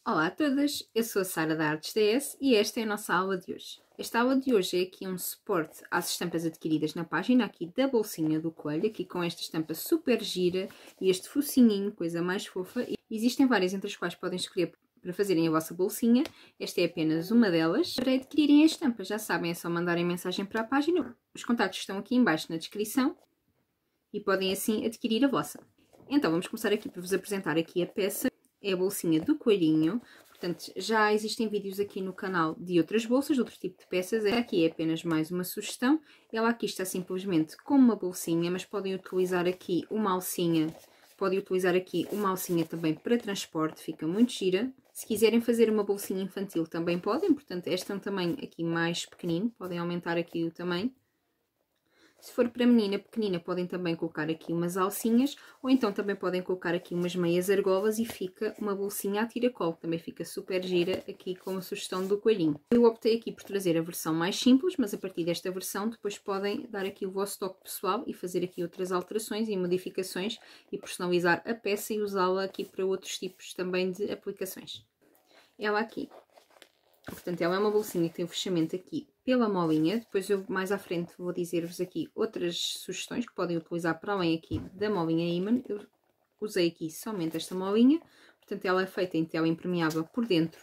Olá a todas, eu sou a Sara da Artes DS e esta é a nossa aula de hoje. Esta aula de hoje é aqui um suporte às estampas adquiridas na página aqui da bolsinha do coelho, aqui com esta estampa super gira e este focinhinho, coisa mais fofa. Existem várias entre as quais podem escolher para fazerem a vossa bolsinha, esta é apenas uma delas. Para adquirirem a estampa, já sabem, é só mandarem mensagem para a página, os contactos estão aqui em baixo na descrição e podem assim adquirir a vossa. Então vamos começar aqui por vos apresentar aqui a peça. É a bolsinha do coelhinho, portanto já existem vídeos aqui no canal de outras bolsas, de outro tipo de peças. Aqui é apenas mais uma sugestão. Ela aqui está simplesmente como uma bolsinha, mas podem utilizar aqui uma alcinha. Podem utilizar aqui uma alcinha também para transporte, fica muito gira. Se quiserem fazer uma bolsinha infantil também podem, portanto esta é um tamanho aqui mais pequenino, podem aumentar aqui o tamanho. Se for para menina pequenina, podem também colocar aqui umas alcinhas, ou então também podem colocar aqui umas meias argolas e fica uma bolsinha a tiracolo, também fica super gira aqui com a sugestão do coelhinho. Eu optei aqui por trazer a versão mais simples, mas a partir desta versão depois podem dar aqui o vosso toque pessoal e fazer aqui outras alterações e modificações e personalizar a peça e usá-la aqui para outros tipos também de aplicações. Ela aqui. Portanto, ela é uma bolsinha que tem o fechamento aqui pela molinha. Depois eu mais à frente vou dizer-vos aqui outras sugestões que podem utilizar para além aqui da molinha imã. Eu usei aqui somente esta molinha. Portanto, ela é feita em tela impermeável por dentro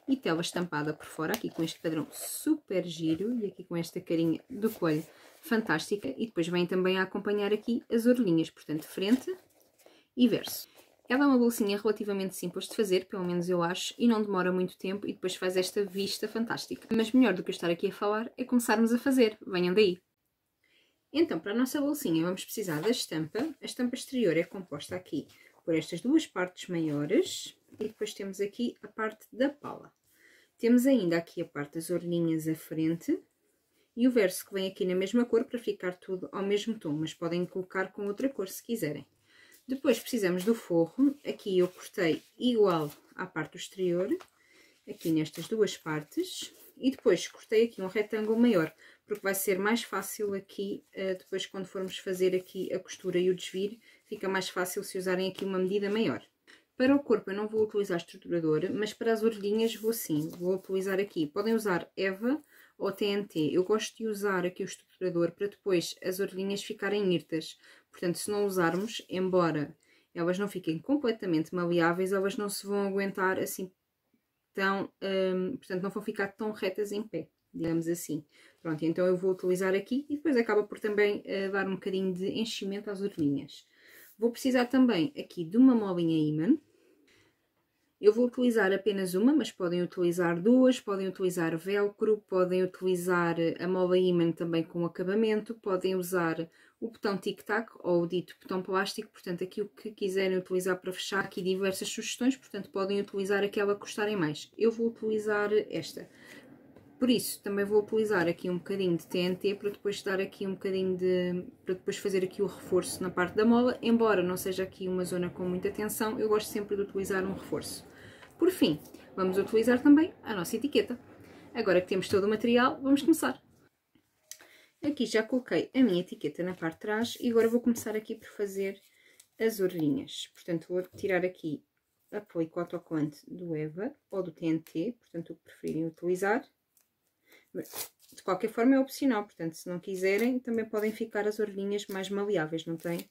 e tela estampada por fora, aqui com este padrão super giro e aqui com esta carinha do coelho fantástica. E depois vem também a acompanhar aqui as orelhinhas, portanto, frente e verso. Ela é uma bolsinha relativamente simples de fazer, pelo menos eu acho, e não demora muito tempo e depois faz esta vista fantástica. Mas melhor do que eu estar aqui a falar é começarmos a fazer. Venham daí! Então, para a nossa bolsinha vamos precisar da estampa. A estampa exterior é composta aqui por estas duas partes maiores e depois temos aqui a parte da pala. Temos ainda aqui a parte das orelhinhas à frente e o verso que vem aqui na mesma cor para ficar tudo ao mesmo tom, mas podem colocar com outra cor se quiserem. Depois precisamos do forro. Aqui eu cortei igual à parte do exterior, aqui nestas duas partes, e depois cortei aqui um retângulo maior, porque vai ser mais fácil aqui, depois quando formos fazer aqui a costura e o desvir, fica mais fácil se usarem aqui uma medida maior. Para o corpo eu não vou utilizar estruturador, mas para as orelhinhas vou sim, vou utilizar aqui. Podem usar Eva ou TNT. Eu gosto de usar aqui o estruturador para depois as orelhinhas ficarem hirtas. Portanto, se não usarmos, embora elas não fiquem completamente maleáveis, elas não se vão aguentar assim tão... portanto, não vão ficar tão retas em pé, digamos assim. Pronto, então eu vou utilizar aqui e depois acaba por também dar um bocadinho de enchimento às orelhinhas. Vou precisar também aqui de uma molinha ímã. Eu vou utilizar apenas uma, mas podem utilizar duas, podem utilizar velcro, podem utilizar a mola ímã também com acabamento, podem usar o botão tic-tac ou o dito botão plástico, portanto aqui o que quiserem utilizar para fechar, aqui diversas sugestões, portanto podem utilizar aquela que gostarem mais. Eu vou utilizar esta. Por isso, também vou utilizar aqui um bocadinho de TNT para depois dar aqui um bocadinho de... para depois fazer aqui o reforço na parte da mola, embora não seja aqui uma zona com muita tensão, eu gosto sempre de utilizar um reforço. Por fim, vamos utilizar também a nossa etiqueta. Agora que temos todo o material, vamos começar. Aqui já coloquei a minha etiqueta na parte de trás e agora vou começar aqui por fazer as orelhinhas. Portanto, vou tirar aqui a película autocolante do Eva ou do TNT, portanto o que preferirem utilizar. De qualquer forma é opcional, portanto se não quiserem também podem ficar as orelhinhas mais maleáveis, não tem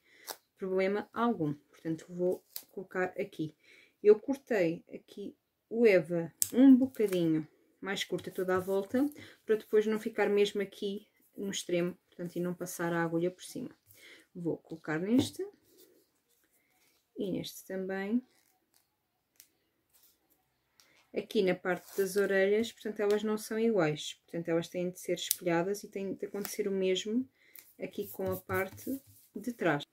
problema algum. Portanto vou colocar aqui. Eu cortei aqui o Eva um bocadinho mais curta toda a volta, para depois não ficar mesmo aqui no extremo, portanto, e não passar a agulha por cima. Vou colocar neste e neste também. Aqui na parte das orelhas, portanto, elas não são iguais, portanto, elas têm de ser espelhadas e tem de acontecer o mesmo aqui com a parte de trás.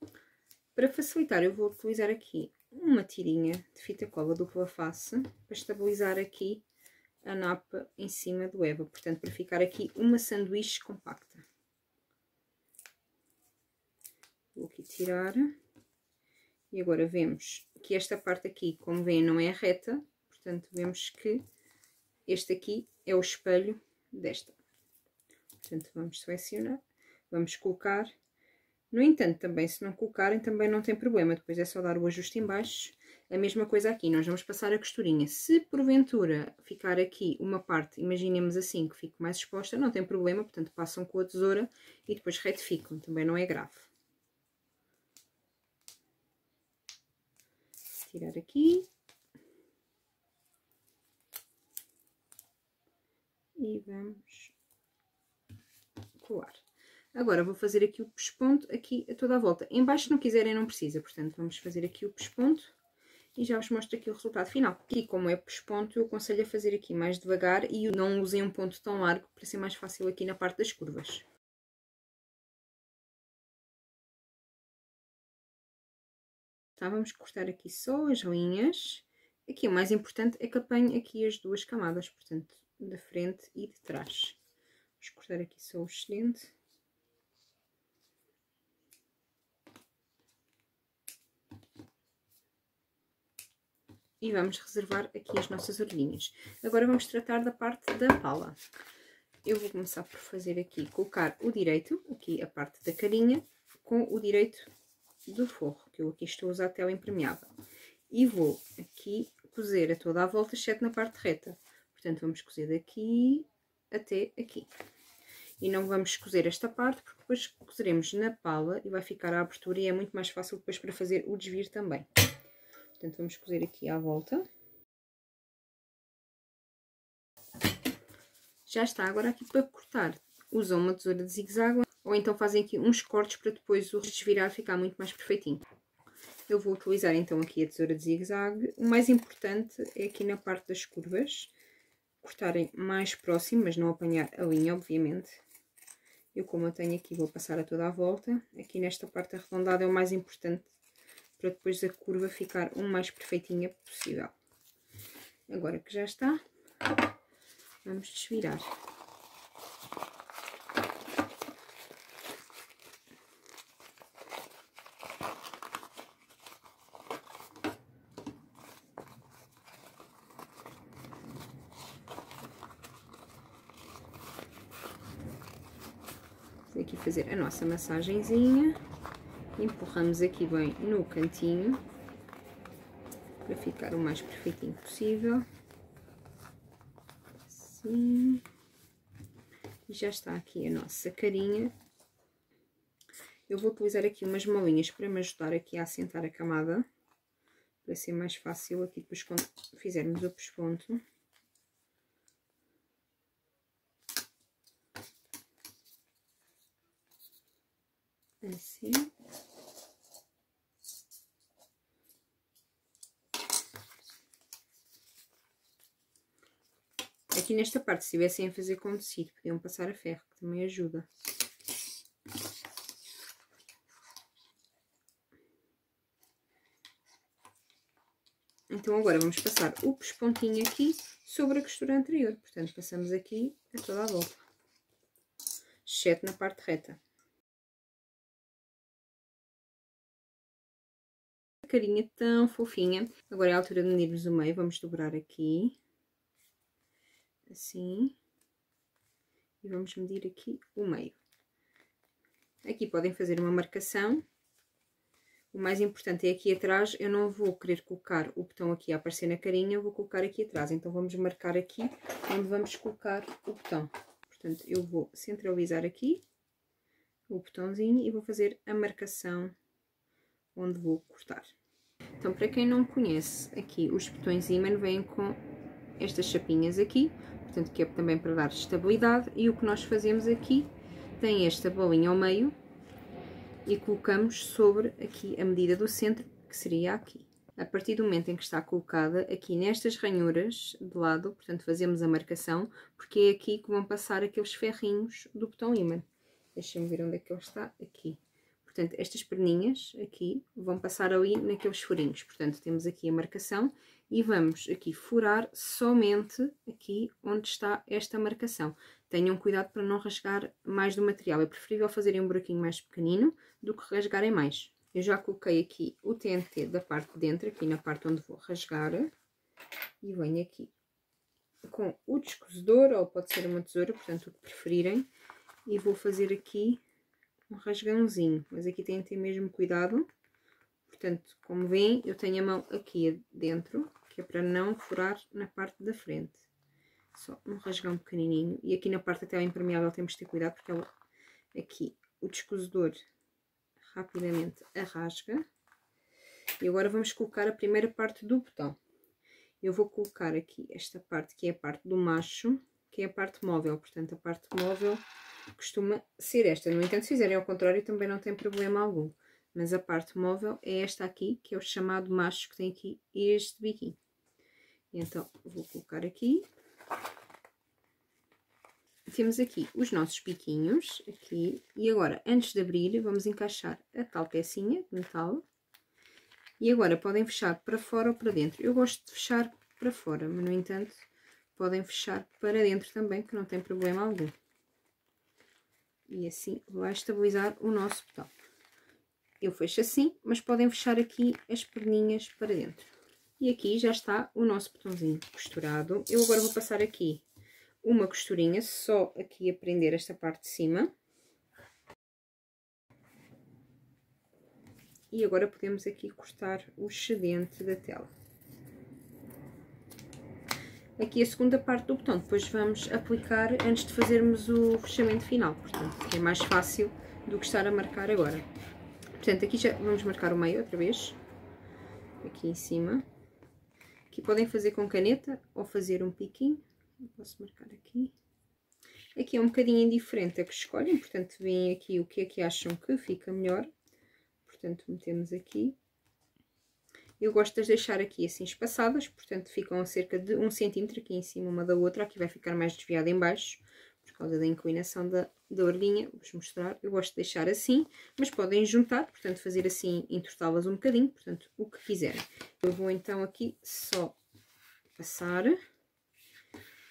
Para facilitar, eu vou utilizar aqui uma tirinha de fita cola dupla face para estabilizar aqui a napa em cima do Eva, portanto, para ficar aqui uma sanduíche compacta. Vou aqui tirar. E agora vemos que esta parte aqui, como veem, não é reta. Portanto, vemos que este aqui é o espelho desta. Portanto, vamos selecionar, vamos colocar. No entanto, também se não colocarem, também não tem problema. Depois é só dar o ajuste em baixo. A mesma coisa aqui, nós vamos passar a costurinha. Se porventura ficar aqui uma parte, imaginemos assim, que fique mais exposta, não tem problema, portanto passam com a tesoura e depois retificam, também não é grave. Tirar aqui. E vamos colar. Agora vou fazer aqui o pesponto aqui a toda a volta. Em baixo, se não quiserem, não precisa, portanto vamos fazer aqui o pesponto. E já vos mostro aqui o resultado final. Aqui, como é pesponto, eu aconselho a fazer aqui mais devagar e não usem um ponto tão largo para ser mais fácil aqui na parte das curvas. Tá, vamos cortar aqui só as linhas. Aqui o mais importante é que apanhe aqui as duas camadas, portanto, da frente e de trás. Vamos cortar aqui só o excedente. E vamos reservar aqui as nossas orelhinhas. Agora vamos tratar da parte da pala. Eu vou começar por fazer aqui, colocar o direito, aqui a parte da carinha, com o direito do forro, que eu aqui estou a usar tela impermeável. E vou aqui cozer a toda a volta, exceto na parte reta. Portanto, vamos cozer daqui até aqui. E não vamos cozer esta parte, porque depois cozeremos na pala e vai ficar a abertura e é muito mais fácil depois para fazer o desvio também. Portanto, vamos cozer aqui à volta. Já está, agora aqui para cortar, usam uma tesoura de zigue-zague ou então fazem aqui uns cortes para depois o desvirar ficar muito mais perfeitinho. Eu vou utilizar então aqui a tesoura de zigue-zague. O mais importante é aqui na parte das curvas, cortarem mais próximo, mas não apanhar a linha, obviamente. Eu, como eu tenho aqui, vou passar a toda a volta. Aqui nesta parte arredondada é o mais importante, para depois a curva ficar o mais perfeitinha possível. Agora que já está, vamos desvirar. Vou aqui fazer a nossa massagenzinha. Empurramos aqui bem no cantinho, para ficar o mais perfeitinho possível. Assim. E já está aqui a nossa carinha. Eu vou utilizar aqui umas molinhas para me ajudar aqui a assentar a camada, para ser mais fácil aqui depois quando fizermos o pesponto. Assim. Aqui nesta parte, se estivessem a fazer com tecido, podiam passar a ferro, que também ajuda. Então agora vamos passar o pespontinho aqui sobre a costura anterior. Portanto, passamos aqui a toda a volta, exceto na parte reta. A carinha tão fofinha. Agora é a altura de medirmos o meio. Vamos dobrar aqui. Assim. E vamos medir aqui o meio. Aqui podem fazer uma marcação. O mais importante é aqui atrás, eu não vou querer colocar o botão aqui a aparecer na carinha, eu vou colocar aqui atrás. Então, vamos marcar aqui onde vamos colocar o botão. Portanto, eu vou centralizar aqui o botãozinho e vou fazer a marcação onde vou cortar. Então, para quem não conhece, aqui os botões ímã vêm com estas chapinhas aqui, portanto, que é também para dar estabilidade. E o que nós fazemos aqui, tem esta bolinha ao meio, e colocamos sobre aqui a medida do centro, que seria aqui. A partir do momento em que está colocada, aqui nestas ranhuras de lado, portanto fazemos a marcação, porque é aqui que vão passar aqueles ferrinhos do botão ímã. Deixem-me ver onde é que ele está, aqui. Portanto, estas perninhas aqui vão passar ali naqueles furinhos. Portanto, temos aqui a marcação e vamos aqui furar somente aqui onde está esta marcação. Tenham cuidado para não rasgar mais do material. É preferível fazerem um buraquinho mais pequenino do que rasgarem mais. Eu já coloquei aqui o TNT da parte de dentro, aqui na parte onde vou rasgar. E venho aqui com o descosedor, ou pode ser uma tesoura, portanto, o que preferirem. E vou fazer aqui um rasgãozinho. Mas aqui tem que ter mesmo cuidado, Portanto, como veem, eu tenho a mão aqui dentro, que é para não furar na parte da frente. Só um rasgão pequenininho. E aqui na parte até impermeável temos de ter cuidado, porque ela, aqui o descosedor rapidamente rasga. E agora vamos colocar a primeira parte do botão. Eu vou colocar aqui esta parte, que é a parte do macho, que é a parte móvel. Portanto, a parte móvel costuma ser esta. No entanto, se fizerem ao contrário, também não tem problema algum. Mas a parte móvel é esta aqui, que é o chamado macho, que tem aqui este biquinho. Então, vou colocar aqui. Temos aqui os nossos biquinhos, aqui. E agora, antes de abrir, vamos encaixar a tal pecinha de metal. E agora, podem fechar para fora ou para dentro. Eu gosto de fechar para fora, mas, no entanto, podem fechar para dentro também, que não tem problema algum. E assim vai estabilizar o nosso botão. Eu fecho assim, mas podem fechar aqui as perninhas para dentro. E aqui já está o nosso botãozinho costurado. Eu agora vou passar aqui uma costurinha, só aqui a prender esta parte de cima. E agora podemos aqui cortar o excedente da tela. Aqui a segunda parte do botão, depois vamos aplicar antes de fazermos o fechamento final, portanto, é mais fácil do que estar a marcar agora. Portanto, aqui já vamos marcar o meio outra vez, aqui em cima. Aqui podem fazer com caneta ou fazer um piquinho. Eu posso marcar aqui. Aqui é um bocadinho indiferente a que escolhem, portanto, veem aqui o que é que acham que fica melhor. Portanto, metemos aqui. Eu gosto de as deixar aqui assim espaçadas, portanto, ficam a cerca de 1 cm aqui em cima uma da outra. Aqui vai ficar mais desviada em baixo, por causa da inclinação da orelhinha. Vou-vos mostrar. Eu gosto de deixar assim, mas podem juntar, portanto, fazer assim, entortá-las um bocadinho, portanto, o que quiserem. Eu vou então aqui só passar.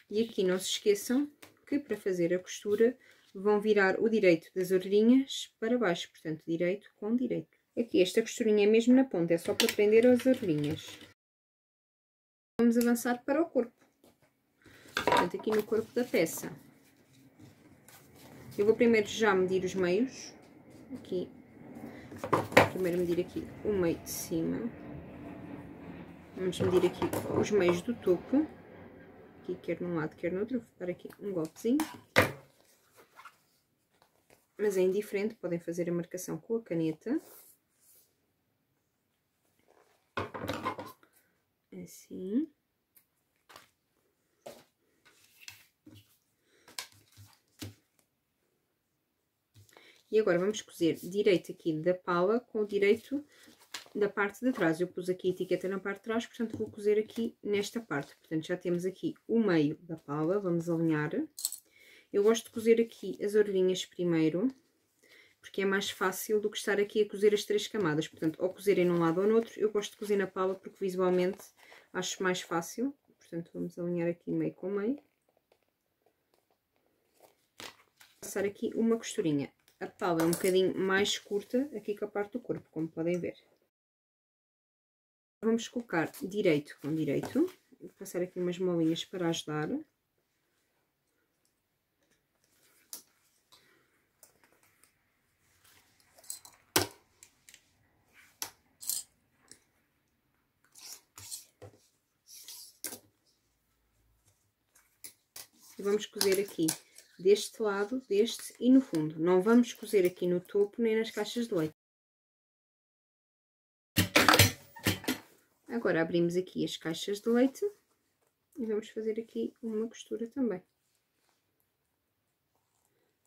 E aqui não se esqueçam que para fazer a costura vão virar o direito das orelhinhas para baixo, portanto, direito com direito. Aqui esta costurinha é mesmo na ponta, é só para prender as orelhinhas. Vamos avançar para o corpo. Portanto, aqui no corpo da peça, eu vou primeiro já medir os meios. Aqui, primeiro medir aqui o meio de cima. Vamos medir aqui os meios do topo. Aqui, quer num lado, quer no outro. Vou dar aqui um golpezinho. Mas é indiferente, podem fazer a marcação com a caneta. Assim. E agora vamos cozer direito aqui da pala com o direito da parte de trás. Eu pus aqui a etiqueta na parte de trás, portanto vou cozer aqui nesta parte. Portanto já temos aqui o meio da pala, vamos alinhar. Eu gosto de cozer aqui as orelhinhas primeiro, porque é mais fácil do que estar aqui a cozer as 3 camadas. Portanto, ou cozerem num lado ou no outro, eu gosto de cozer na pala porque visualmente acho mais fácil. Portanto, vamos alinhar aqui meio com meio. Passar aqui uma costurinha. A pala é um bocadinho mais curta aqui com a parte do corpo, como podem ver. Vamos colocar direito com direito. Vou passar aqui umas molinhas para ajudar. E vamos cozer aqui deste lado, deste e no fundo. Não vamos cozer aqui no topo nem nas caixas de leite. Agora abrimos aqui as caixas de leite e vamos fazer aqui uma costura também.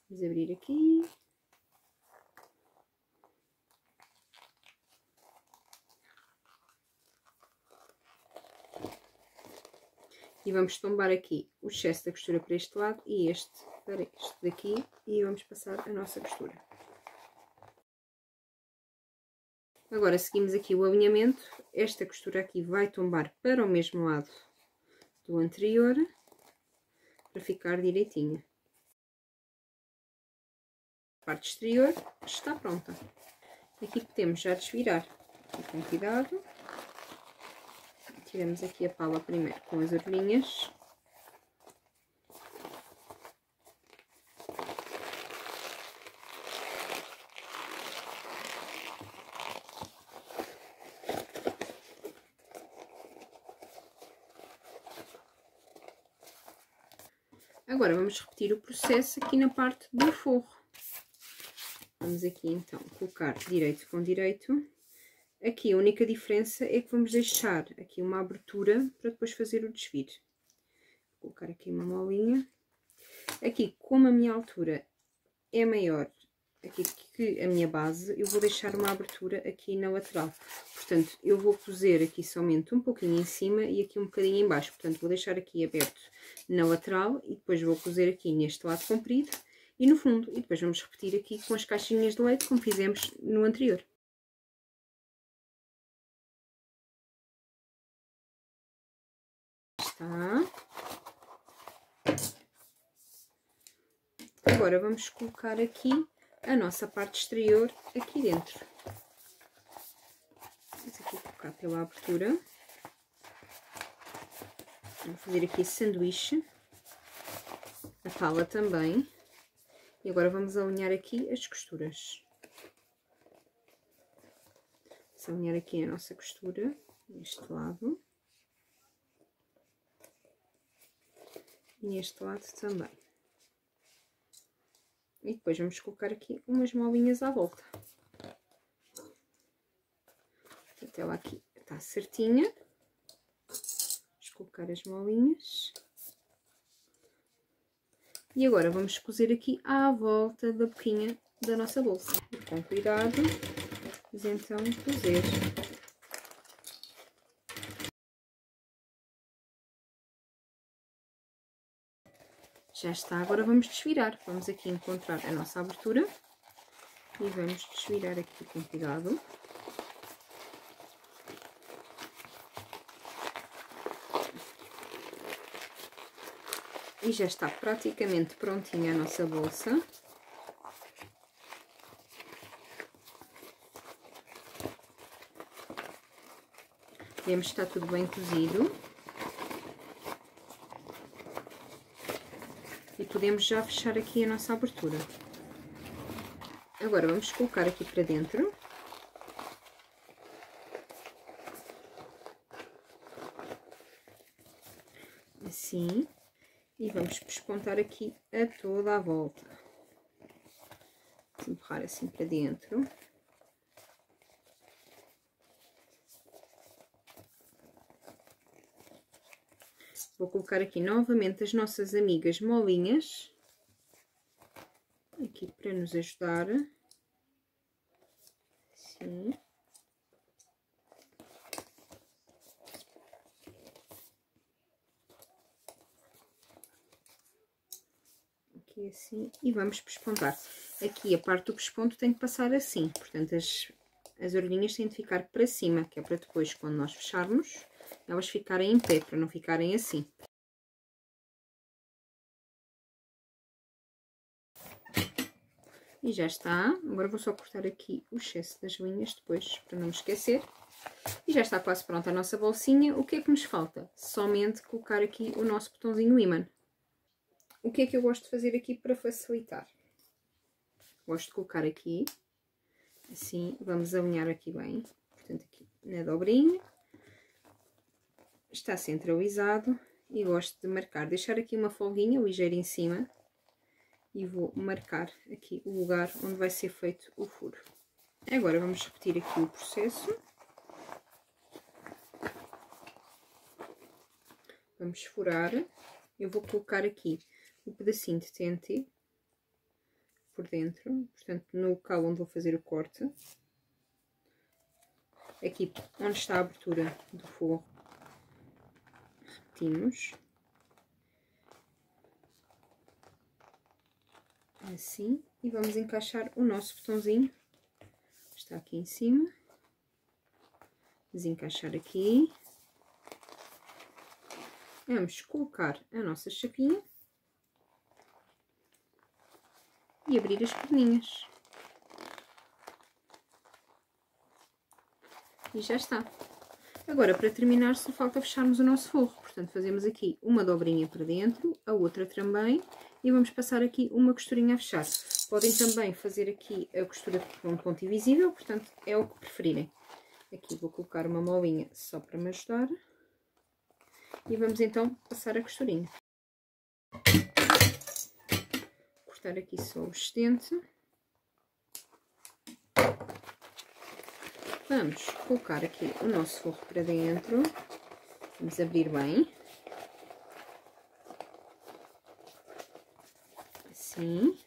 Vamos abrir aqui. E vamos tombar aqui o excesso da costura para este lado e este para este daqui e vamos passar a nossa costura. Agora seguimos aqui o alinhamento. Esta costura aqui vai tombar para o mesmo lado do anterior para ficar direitinha. A parte exterior está pronta. Aqui podemos já desvirar aqui com cuidado. Tiramos aqui a pala primeiro com as orelhinhas. Agora vamos repetir o processo aqui na parte do forro. Vamos aqui então colocar direito com direito. Aqui a única diferença é que vamos deixar aqui uma abertura para depois fazer o desvir. Vou colocar aqui uma molinha. Aqui, como a minha altura é maior aqui que a minha base, eu vou deixar uma abertura aqui na lateral. Portanto, eu vou cozer aqui somente um pouquinho em cima e aqui um bocadinho em baixo. Portanto, vou deixar aqui aberto na lateral e depois vou cozer aqui neste lado comprido e no fundo. E depois vamos repetir aqui com as caixinhas de leite como fizemos no anterior. Está. Agora vamos colocar aqui a nossa parte exterior aqui dentro. Vamos aqui colocar pela abertura. Vamos fazer aqui sanduíche. A pala também. E agora vamos alinhar aqui as costuras. Vamos alinhar aqui a nossa costura, neste lado. E neste lado também. E depois vamos colocar aqui umas molinhas à volta. Portanto, ela aqui está certinha. Vamos colocar as molinhas. E agora vamos cozer aqui à volta da boquinha da nossa bolsa. E com cuidado, vamos então cozer. Já está, agora vamos desvirar. Vamos aqui encontrar a nossa abertura e vamos desvirar aqui com cuidado. E já está praticamente prontinha a nossa bolsa. Vemos que está tudo bem cozido. E podemos já fechar aqui a nossa abertura. Agora vamos colocar aqui para dentro. Assim. E vamos pespontar aqui a toda a volta. Vamos empurrar assim para dentro. Vou colocar aqui novamente as nossas amigas molinhas. Aqui para nos ajudar. Assim. Aqui assim. E vamos pespontar. Aqui a parte do pesponto tem que passar assim. Portanto, as orelhinhas têm de ficar para cima, que é para depois, quando nós fecharmos, elas ficarem em pé, para não ficarem assim. E já está. Agora vou só cortar aqui o excesso das linhas depois, para não me esquecer. E já está quase pronta a nossa bolsinha. O que é que nos falta? Somente colocar aqui o nosso botãozinho ímã. O que é que eu gosto de fazer aqui para facilitar? Gosto de colocar aqui, assim, vamos alinhar aqui bem. Portanto, aqui na dobrinha. Está centralizado e gosto de marcar, deixar aqui uma folguinha ligeira em cima e vou marcar aqui o lugar onde vai ser feito o furo. Agora vamos repetir aqui o processo. Vamos furar. Eu vou colocar aqui o pedacinho de TNT por dentro, portanto no local onde vou fazer o corte. Aqui onde está a abertura do forro. Repetimos. Assim. E vamos encaixar o nosso botãozinho. Está aqui em cima. Desencaixar aqui. Vamos colocar a nossa chapinha. E abrir as perninhas. E já está. Agora, para terminar, só falta fecharmos o nosso forro. Portanto, fazemos aqui uma dobrinha para dentro, a outra também, e vamos passar aqui uma costurinha a fechar. Podem também fazer aqui a costura com um ponto invisível, portanto, é o que preferirem. Aqui vou colocar uma molinha só para me ajudar. E vamos então passar a costurinha. cortar aqui só o estente. Vamos colocar aqui o nosso forro para dentro. Vamos abrir bem. Assim.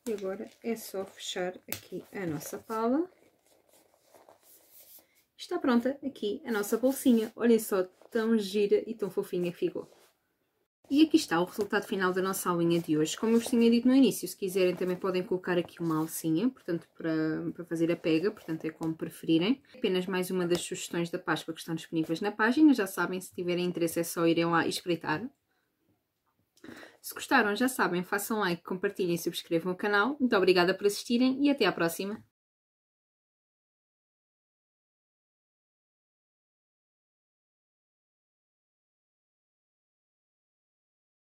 E agora é só fechar aqui a nossa pala. Está pronta aqui a nossa bolsinha. Olhem só, tão gira e tão fofinha que ficou. E aqui está o resultado final da nossa aulinha de hoje. Como eu vos tinha dito no início, se quiserem também podem colocar aqui uma alcinha, portanto, para fazer a pega, portanto é como preferirem. Apenas mais uma das sugestões da Páscoa que estão disponíveis na página, já sabem, se tiverem interesse é só irem lá e espreitar. Se gostaram, já sabem, façam like, compartilhem e subscrevam o canal. Muito obrigada por assistirem e até à próxima!